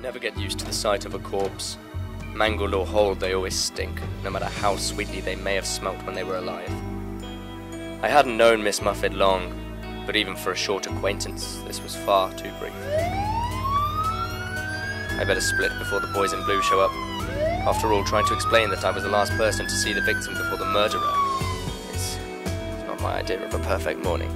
never get used to the sight of a corpse. Mangled or whole, they always stink, no matter how sweetly they may have smelt when they were alive. I hadn't known Miss Muffet long, but even for a short acquaintance, this was far too brief. I better split before the boys in blue show up. After all, trying to explain that I was the last person to see the victim before the murderer is not my idea of a perfect morning.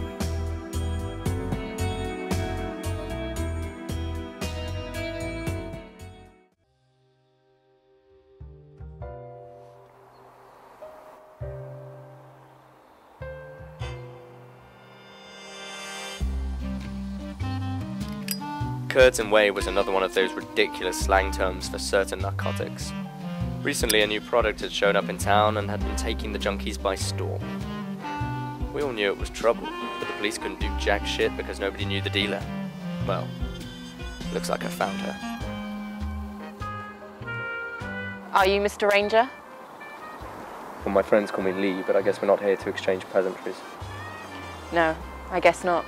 Curds and whey was another one of those ridiculous slang terms for certain narcotics. Recently a new product had shown up in town and had been taking the junkies by storm. We all knew it was trouble, but the police couldn't do jack shit because nobody knew the dealer. Well, looks like I found her. Are you Mr. Ranger? Well, my friends call me Lee, but I guess we're not here to exchange pleasantries. No, I guess not.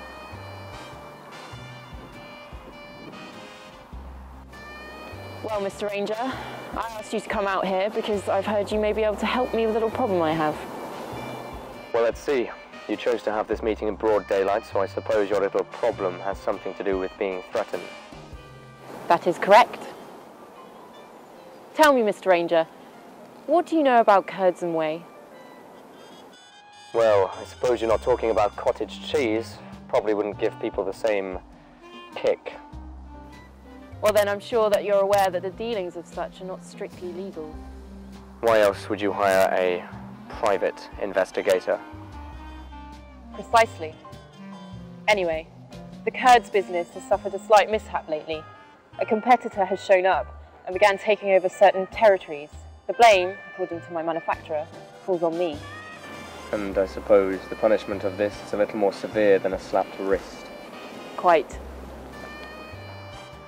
Well, Mr. Ranger, I asked you to come out here because I've heard you may be able to help me with a little problem I have. Well, let's see. You chose to have this meeting in broad daylight, so I suppose your little problem has something to do with being threatened. That is correct. Tell me, Mr. Ranger, what do you know about curds and whey? Well, I suppose you're not talking about cottage cheese. Probably wouldn't give people the same kick. Well, then I'm sure that you're aware that the dealings of such are not strictly legal. Why else would you hire a private investigator? Precisely. Anyway, the curds business has suffered a slight mishap lately. A competitor has shown up and began taking over certain territories. The blame, according to my manufacturer, falls on me. And I suppose the punishment of this is a little more severe than a slapped wrist. Quite.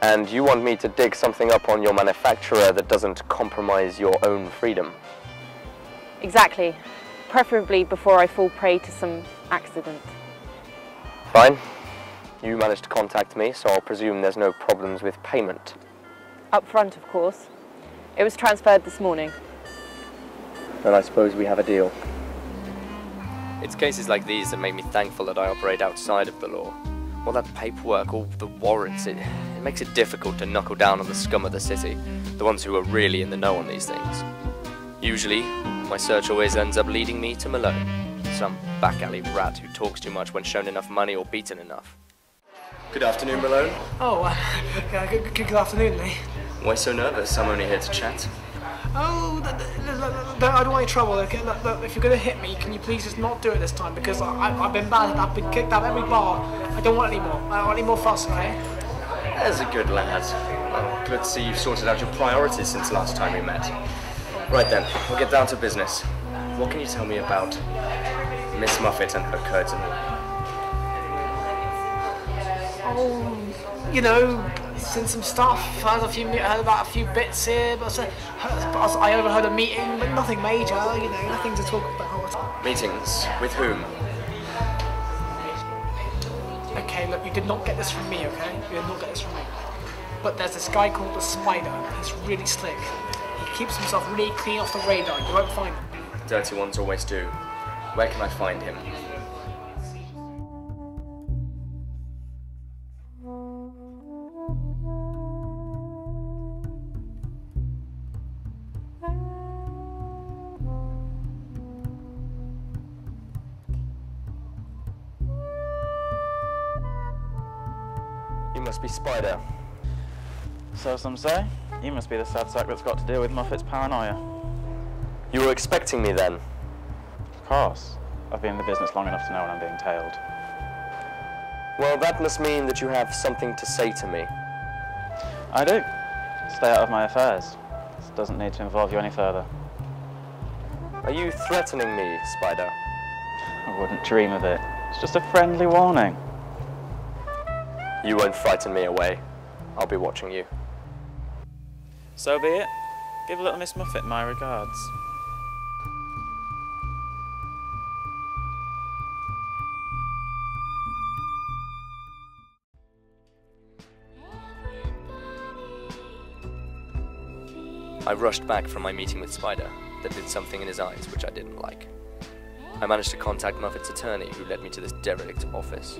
And you want me to dig something up on your manufacturer that doesn't compromise your own freedom? Exactly. Preferably before I fall prey to some accident. Fine. You managed to contact me, so I'll presume there's no problems with payment. Up front, of course. It was transferred this morning. Then I suppose we have a deal. It's cases like these that make me thankful that I operate outside of the law. All that paperwork, all the warrants, it makes it difficult to knuckle down on the scum of the city, the ones who are really in the know on these things. Usually, my search always ends up leading me to Malone, some back alley rat who talks too much when shown enough money or beaten enough. Good afternoon, Malone. Oh, good afternoon, Lee. Why so nervous? I'm only here to chat. Oh, I don't want any trouble. Okay? Look, if you're going to hit me, can you please just not do it this time? Because I've been bad. I've been kicked out of every bar. I don't want any more. I don't want any more fuss, okay? There's a good lad. Well, good to see you've sorted out your priorities since last time we met. Right then, we'll get down to business. What can you tell me about Miss Muffet and her curds and whey? Oh, you know, seen some stuff. Heard about a few bits here, but I overheard a meeting, but nothing major. You know, nothing to talk about. Meetings with whom? Okay, look, you did not get this from me, okay? You did not get this from me. But there's this guy called the Spider. He's really slick. He keeps himself really clean off the radar. You won't find him. Dirty ones always do. Where can I find him? You must be Spider. So some say. You must be the sad sack that's got to deal with Muffet's paranoia. You were expecting me then? Of course. I've been in the business long enough to know when I'm being tailed. Well, that must mean that you have something to say to me. I do. Stay out of my affairs. This doesn't need to involve you any further. Are you threatening me, Spider? I wouldn't dream of it. It's just a friendly warning. You won't frighten me away. I'll be watching you. So be it. Give little Miss Muffet my regards. I rushed back from my meeting with Spider that did something in his eyes which I didn't like. I managed to contact Muffet's attorney, who led me to this derelict office.